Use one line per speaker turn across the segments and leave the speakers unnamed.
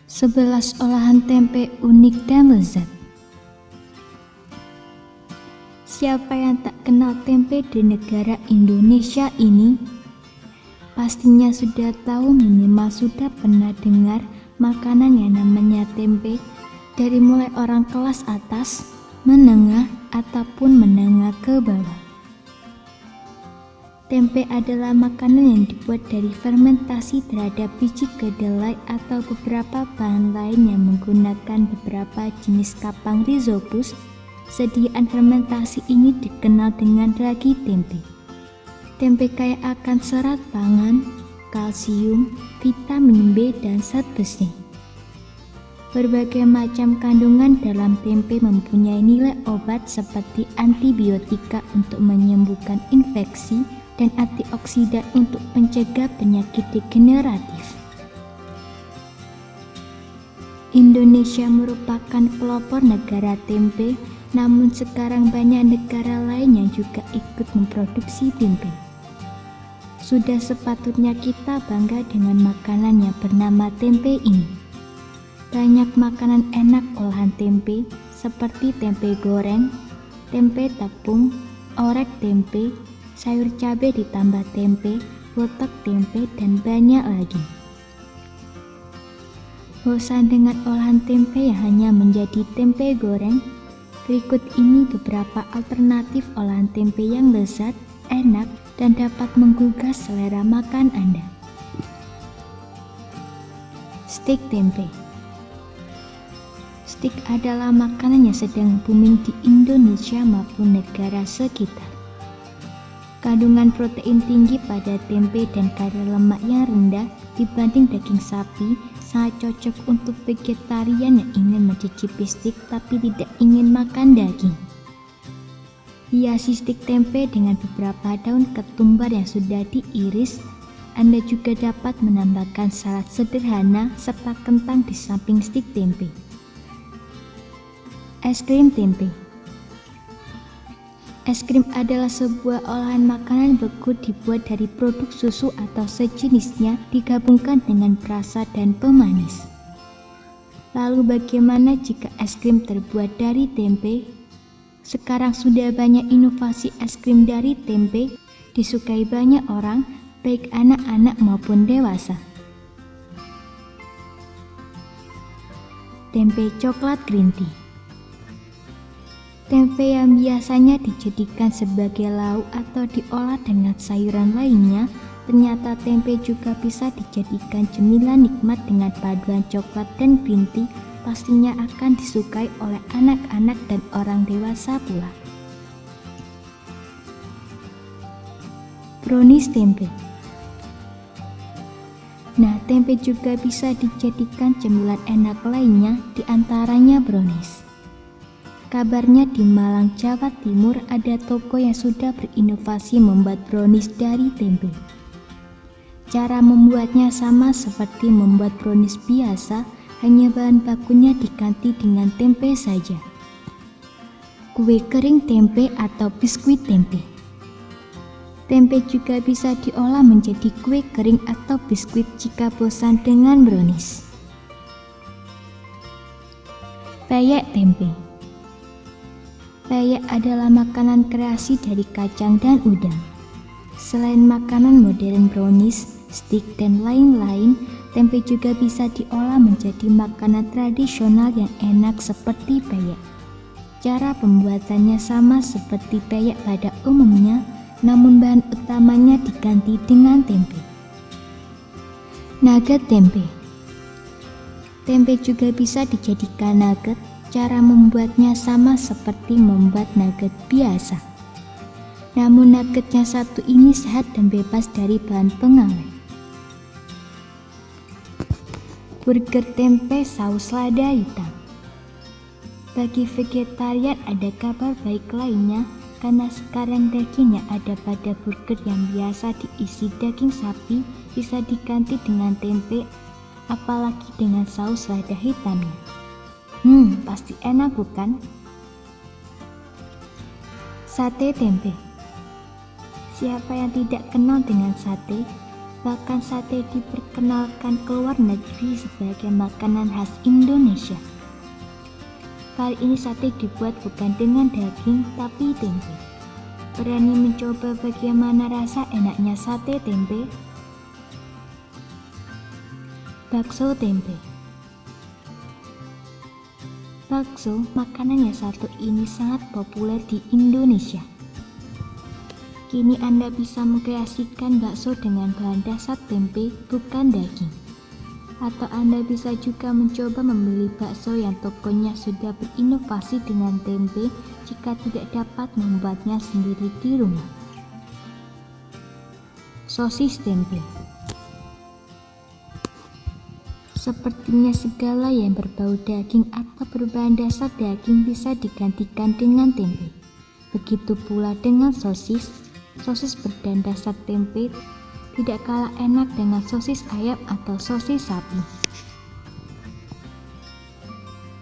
11 olahan tempe unik dan lezat. Siapa yang tak kenal tempe di negara Indonesia ini? Pastinya sudah tahu, minimal sudah pernah dengar makanan yang namanya tempe, dari mulai orang kelas atas, menengah, ataupun menengah ke bawah. Tempe adalah makanan yang dibuat dari fermentasi terhadap biji kedelai atau beberapa bahan lain yang menggunakan beberapa jenis kapang rhizopus. Sediaan fermentasi ini dikenal dengan ragi tempe. Tempe kaya akan serat pangan, kalsium, vitamin B, dan zat besi. Berbagai macam kandungan dalam tempe mempunyai nilai obat seperti antibiotika untuk menyembuhkan infeksi dan antioksidan untuk mencegah penyakit degeneratif. Indonesia merupakan pelopor negara tempe, namun sekarang banyak negara lain yang juga ikut memproduksi tempe. Sudah sepatutnya kita bangga dengan makanan yang bernama tempe ini. Banyak makanan enak olahan tempe seperti tempe goreng, tempe tepung, orek tempe, sayur cabai ditambah tempe, botok tempe, dan banyak lagi. Bosan dengan olahan tempe yang hanya menjadi tempe goreng? Berikut ini beberapa alternatif olahan tempe yang lezat, enak, dan dapat menggugah selera makan Anda. Stik tempe. Stik adalah makanan yang sedang booming di Indonesia maupun negara sekitar. Kandungan protein tinggi pada tempe dan kadar lemak yang rendah dibanding daging sapi sangat cocok untuk vegetarian yang ingin mencicipi stik tapi tidak ingin makan daging. Hiasi stik tempe dengan beberapa daun ketumbar yang sudah diiris. Anda juga dapat menambahkan salad sederhana serta kentang di samping stik tempe. Es krim tempe. Es krim adalah sebuah olahan makanan beku dibuat dari produk susu atau sejenisnya digabungkan dengan perasa dan pemanis. Lalu bagaimana jika es krim terbuat dari tempe? Sekarang sudah banyak inovasi es krim dari tempe, disukai banyak orang, baik anak-anak maupun dewasa. Tempe coklat green tea. Tempe yang biasanya dijadikan sebagai lauk atau diolah dengan sayuran lainnya, ternyata tempe juga bisa dijadikan cemilan nikmat dengan paduan coklat dan green tea. Pastinya akan disukai oleh anak-anak dan orang dewasa pula. Brownies tempe. Nah, tempe juga bisa dijadikan cemilan enak lainnya, diantaranya brownies. Kabarnya di Malang, Jawa Timur ada toko yang sudah berinovasi membuat brownies dari tempe. Cara membuatnya sama seperti membuat brownies biasa, hanya bahan bakunya diganti dengan tempe saja. Kue kering tempe atau biskuit tempe. Tempe juga bisa diolah menjadi kue kering atau biskuit jika bosan dengan brownies. Peyek tempe. Peyek adalah makanan kreasi dari kacang dan udang. Selain makanan modern brownies, stik, dan lain-lain, tempe juga bisa diolah menjadi makanan tradisional yang enak seperti peyek. Cara pembuatannya sama seperti peyek pada umumnya, namun bahan utamanya diganti dengan tempe. Nugget tempe. Tempe juga bisa dijadikan nugget. Cara membuatnya sama seperti membuat nugget biasa. Namun nugget yang satu ini sehat dan bebas dari bahan pengawet. Burger tempe saus lada hitam. Bagi vegetarian ada kabar baik lainnya, karena sekarang daging yang ada pada burger yang biasa diisi daging sapi bisa diganti dengan tempe, apalagi dengan saus lada hitamnya. Pasti enak bukan? Sate tempe. Siapa yang tidak kenal dengan sate? Bahkan sate diperkenalkan ke luar negeri sebagai makanan khas Indonesia. Kali ini sate dibuat bukan dengan daging tapi tempe. Berani mencoba bagaimana rasa enaknya sate tempe? Bakso tempe. Bakso, makanan yang satu ini sangat populer di Indonesia. Kini Anda bisa mengkreasikan bakso dengan bahan dasar tempe, bukan daging. Atau Anda bisa juga mencoba membeli bakso yang tokonya sudah berinovasi dengan tempe jika tidak dapat membuatnya sendiri di rumah. Sosis tempe. Sepertinya segala yang berbau daging atau berbahan dasar daging bisa digantikan dengan tempe. Begitu pula dengan sosis. Sosis berbahan dasar tempe tidak kalah enak dengan sosis ayam atau sosis sapi.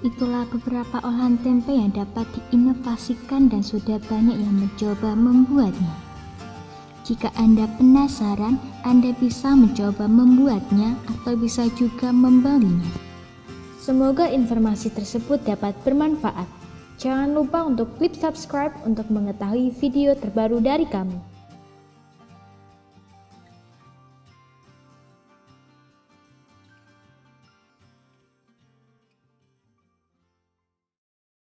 Itulah beberapa olahan tempe yang dapat diinovasikan dan sudah banyak yang mencoba membuatnya. Jika Anda penasaran, Anda bisa mencoba membuatnya atau bisa juga membelinya. Semoga informasi tersebut dapat bermanfaat. Jangan lupa untuk klik subscribe untuk mengetahui video terbaru dari kami.